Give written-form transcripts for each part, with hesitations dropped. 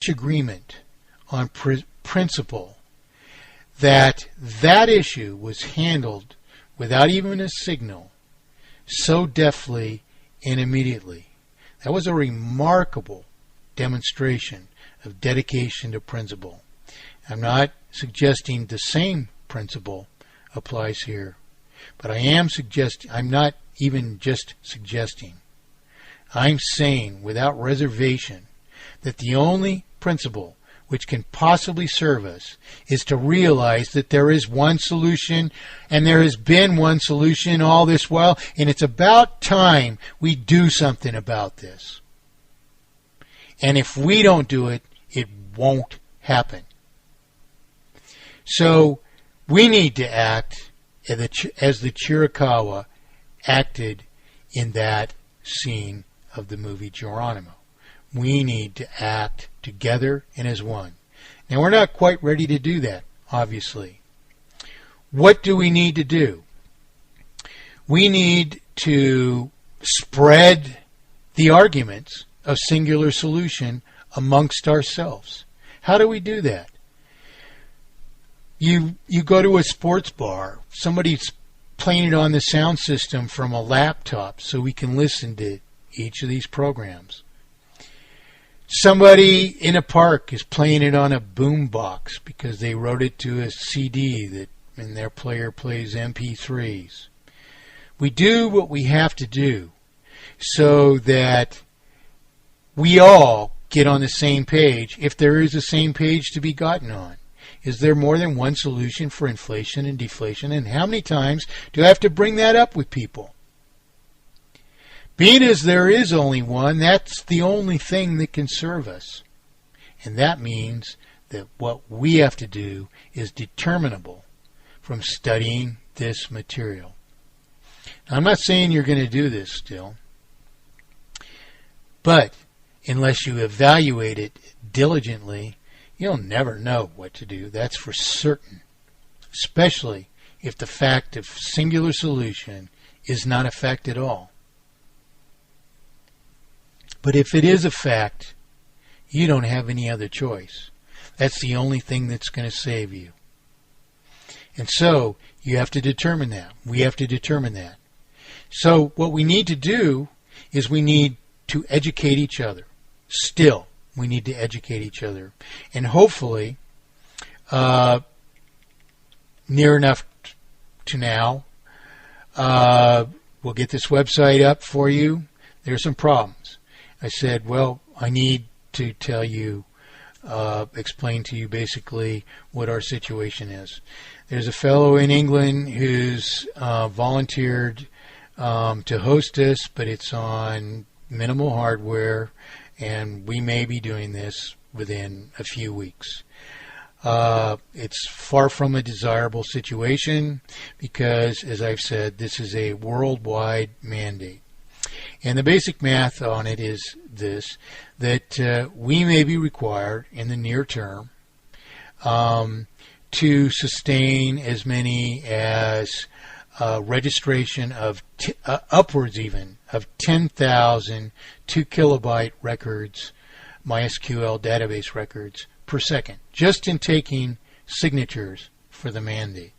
agreement on principle that that issue was handled without even a signal so deftly and immediately. That was a remarkable demonstration of dedication to principle. I'm not suggesting the same principle applies here, but I'm not even just suggesting. I'm saying without reservation that the only principle which can possibly serve us is to realize that there is one solution, and there has been one solution all this while, and it's about time we do something about this. And if we don't do it, it won't happen. So we need to act as the Chiricahua acted in that scene of the movie Geronimo. We need to act together and as one. Now, we're not quite ready to do that, obviously. What do we need to do? We need to spread the arguments of singular solution amongst ourselves. How do we do that? You go to a sports bar, somebody's playing it on the sound system from a laptop so we can listen to each of these programs. Somebody in a park is playing it on a boom box because they wrote it to a CD and their player plays MP3s. We do what we have to do so that we all get on the same page, if there is a same page to be gotten on. Is there more than one solution for inflation and deflation? And how many times do I have to bring that up with people? Being as there is only one, that's the only thing that can serve us. And that means that what we have to do is determinable from studying this material. Now, I'm not saying you're going to do this still, but unless you evaluate it diligently, you'll never know what to do. That's for certain, especially if the fact of singular solution is not a fact at all. But if it is a fact, you don't have any other choice. That's the only thing that's going to save you. And so you have to determine that. We have to determine that. So what we need to do is we need to educate each other. Still, we need to educate each other. And hopefully, near enough to now, we'll get this website up for you. There are some problems. I said, well, I need to tell you, explain to you basically what our situation is. There's a fellow in England who's volunteered to host us, but it's on minimal hardware, and we may be doing this within a few weeks. It's far from a desirable situation because, as I've said, this is a worldwide mandate. And the basic math on it is this, that we may be required in the near term to sustain as many as registration of upwards even of 10,000 2 kilobyte records, MySQL database records per second, just in taking signatures for the mandate.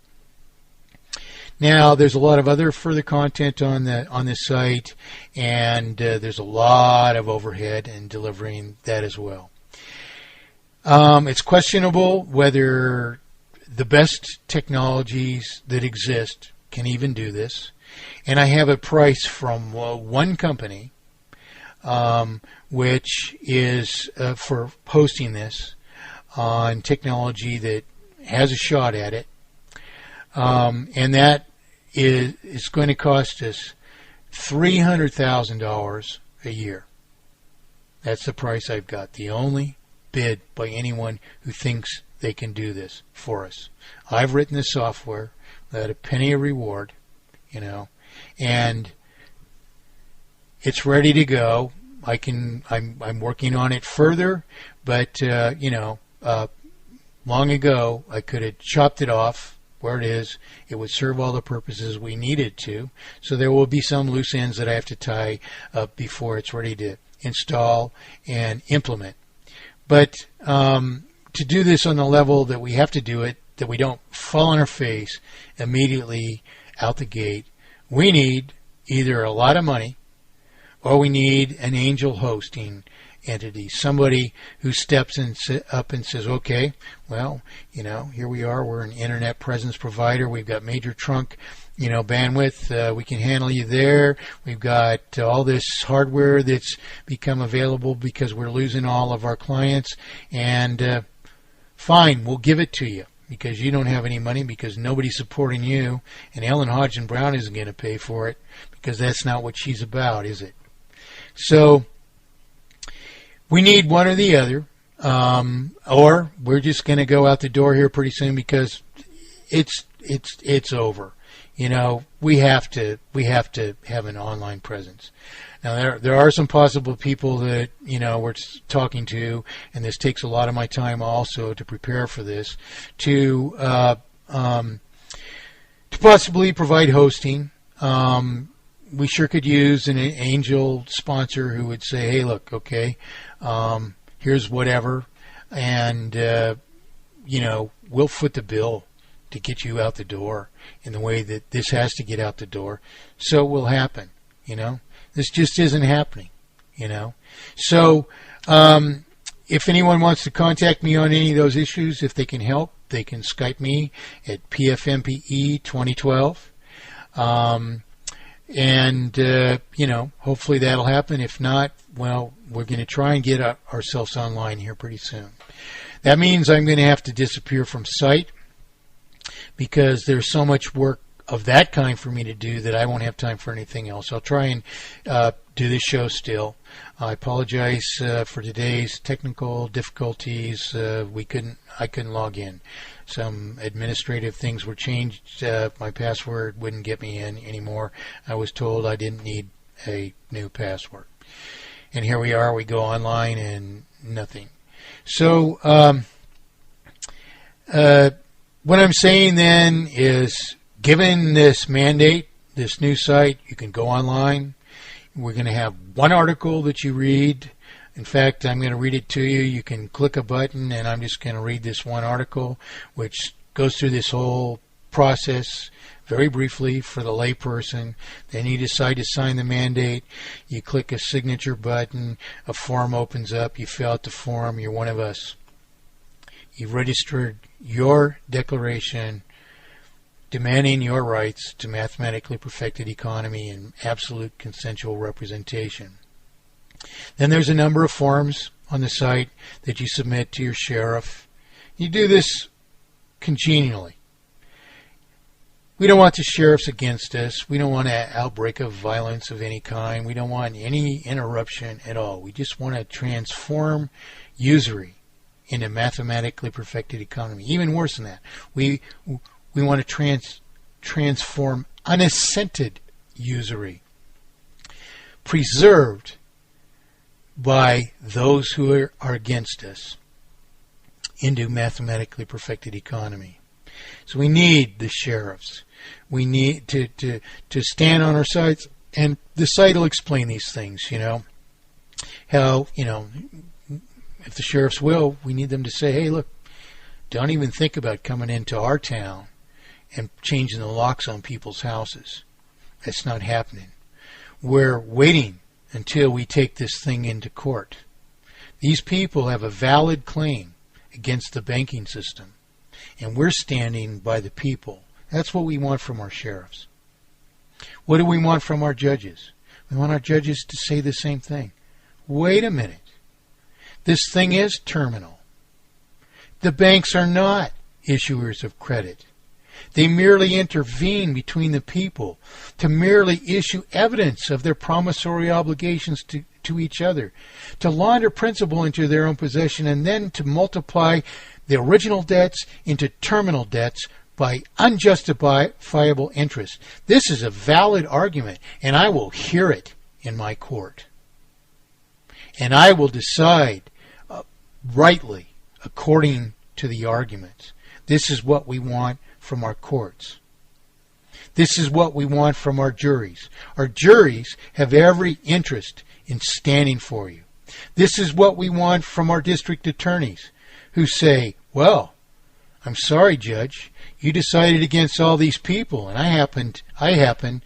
Now, there's a lot of other further content on the site, and there's a lot of overhead in delivering that as well. It's questionable whether the best technologies that exist can even do this, and I have a price from one company, which is for posting this on technology that has a shot at it, and that is going to cost us $300,000 a year. That's the price I've got. The only bid by anyone who thinks they can do this for us. I've written the software without a penny of reward, and it's ready to go. I'm working on it further, but long ago I could have chopped it off where it is. It would serve all the purposes we needed to. So there will be some loose ends that I have to tie up before it's ready to install and implement. But to do this on the level that we have to do it, that we don't fall on our face immediately out the gate, we need either a lot of money or we need an angel hosting entity, somebody who steps up and says, okay, well, here we are, we're an internet presence provider, we've got major trunk, bandwidth, we can handle you there, we've got all this hardware that's become available because we're losing all of our clients, and fine, we'll give it to you because you don't have any money, because nobody's supporting you, and Ellen Hodgson Brown isn't going to pay for it, because that's not what she's about, is it? So we need one or the other, or we're just going to go out the door here pretty soon because it's over. We have to have an online presence. Now there are some possible people that we're talking to, and this takes a lot of my time also to prepare for this, to possibly provide hosting. We sure could use an angel sponsor who would say, hey, look, okay, here's whatever, and we'll foot the bill to get you out the door in the way that this has to get out the door. So it will happen, This just isn't happening, So if anyone wants to contact me on any of those issues, if they can help, they can Skype me at PFMPE 2012. Hopefully that'll happen. If not, well, we're going to try and get ourselves online here pretty soon. That means I'm going to have to disappear from site because there's so much work of that kind for me to do that I won't have time for anything else. I'll try and do this show still. I apologize for today's technical difficulties. I couldn't log in. Some administrative things were changed. My password wouldn't get me in anymore. I was told I didn't need a new password. And here we are. We go online and nothing. So what I'm saying then is, given this mandate, this new site, you can go online. We're going to have one article that you read. In fact, I'm going to read it to you. You can click a button, and I'm just going to read this one article, which goes through this whole process very briefly for the layperson. Then you decide to sign the mandate. You click a signature button. A form opens up. You fill out the form. You're one of us. You've registered your declaration demanding your rights to mathematically perfected economy and absolute consensual representation. Then there's a number of forms on the site that you submit to your sheriff. You do this congenially. We don't want the sheriffs against us. We don't want an outbreak of violence of any kind. We don't want any interruption at all. We just want to transform usury into mathematically perfected economy. Even worse than that, we want to transform unassented usury, preserved by those who are against us, into mathematically perfected economy. So we need the sheriffs. We need to stand on our sides, and the site will explain these things, How, if the sheriffs will, we need them to say, hey, look, don't even think about coming into our town and changing the locks on people's houses. That's not happening. We're waiting until we take this thing into court. These people have a valid claim against the banking system, and we're standing by the people. That's what we want from our sheriffs. What do we want from our judges? We want our judges to say the same thing. Wait a minute. This thing is terminal. The banks are not issuers of credit. They merely intervene between the people to merely issue evidence of their promissory obligations to each other, to launder principal into their own possession, and then to multiply the original debts into terminal debts by unjustifiable interest. This is a valid argument, and I will hear it in my court. And I will decide rightly according to the arguments. This is what we want from our courts. This is what we want from our juries. Our juries have every interest in standing for you. This is what we want from our district attorneys, who say, well, I'm sorry, Judge, you decided against all these people, and I happen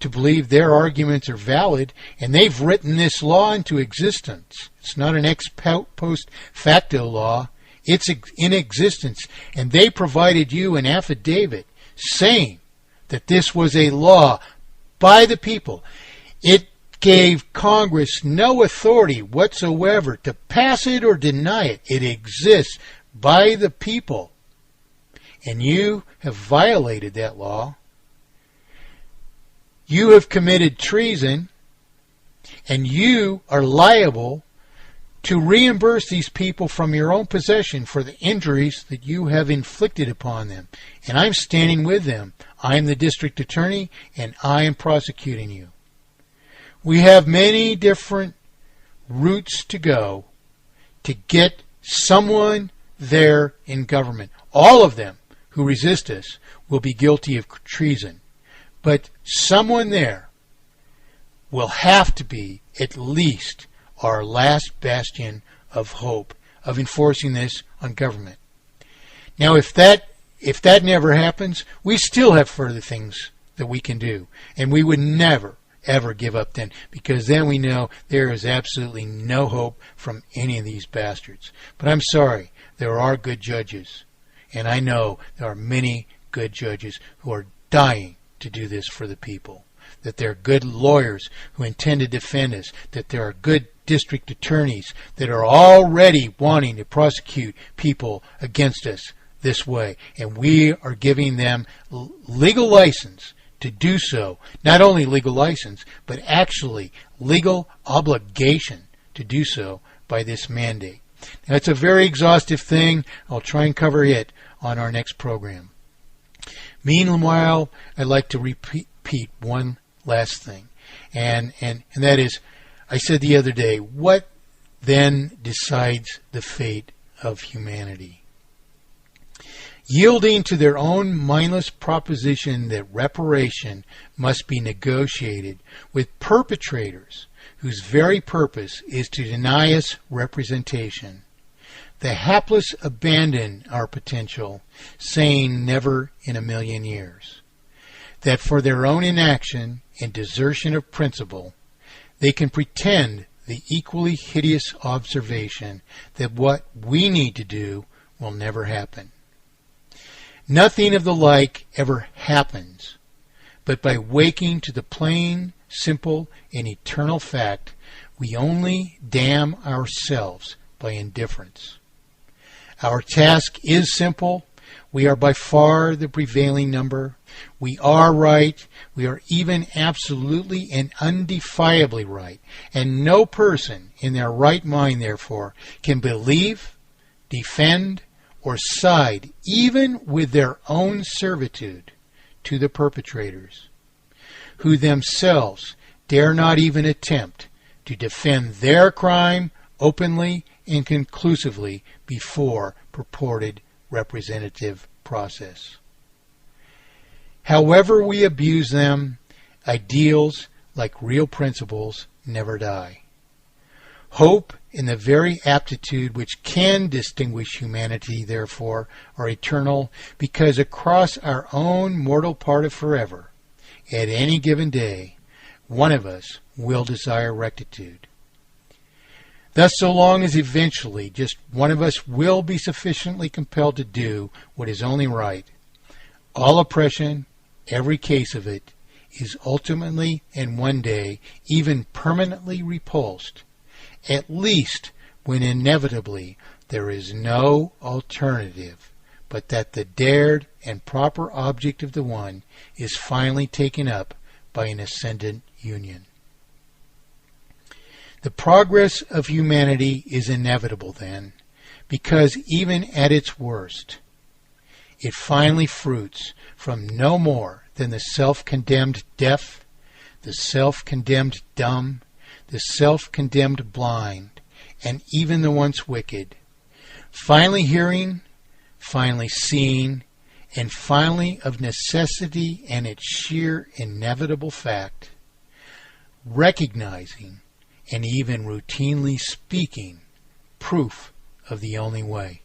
to believe their arguments are valid, and they've written this law into existence. It's not an ex post facto law. It's in existence, and they provided you an affidavit saying that this was a law by the people. It gave Congress no authority whatsoever to pass it or deny it. It exists by the people. And you have violated that law. You have committed treason, and you are liable to reimburse these people from your own possession for the injuries that you have inflicted upon them. And I'm standing with them. I'm the district attorney, and I am prosecuting you. We have many different routes to go to get someone there in government. All of them who resist us will be guilty of treason. But someone there will have to be at least our last bastion of hope of enforcing this on government. Now, if that never happens, we still have further things that we can do, and we would never, ever give up then, because then we know there is absolutely no hope from any of these bastards. But I'm sorry, there are good judges, and I know there are many good judges who are dying to do this for the people, that there are good lawyers who intend to defend us, that there are good district attorneys that are already wanting to prosecute people against us this way, and we are giving them legal license to do so. Not only legal license, but actually legal obligation to do so by this mandate. Now, it's a very exhaustive thing. I'll try and cover it on our next program. Meanwhile, I'd like to repeat one last thing, and that is, I said the other day, what then decides the fate of humanity? Yielding to their own mindless proposition that reparation must be negotiated with perpetrators whose very purpose is to deny us representation. The hapless abandon our potential, saying never in a million years. That for their own inaction and desertion of principle, they can pretend the equally hideous observation that what we need to do will never happen. Nothing of the like ever happens, but by waking to the plain, simple, and eternal fact, we only damn ourselves by indifference. Our task is simple. We are by far the prevailing number. We are right. We are even absolutely and undefiably right. And no person in their right mind, therefore, can believe, defend, or side even with their own servitude to the perpetrators, who themselves dare not even attempt to defend their crime openly and conclusively before purported representative process. However we abuse them, ideals, like real principles, never die. Hope and the very aptitude which can distinguish humanity, therefore, are eternal, because across our own mortal part of forever, at any given day, one of us will desire rectitude. Thus, so long as eventually just one of us will be sufficiently compelled to do what is only right, all oppression, every case of it, is ultimately and one day even permanently repulsed, at least when inevitably there is no alternative but that the dared and proper object of the one is finally taken up by an ascendant union. The progress of humanity is inevitable then, because even at its worst, it finally fruits from no more than the self-condemned deaf, the self-condemned dumb, the self-condemned blind, and even the once wicked, finally hearing, finally seeing, and finally of necessity and its sheer inevitable fact, recognizing and even routinely speaking proof of the only way.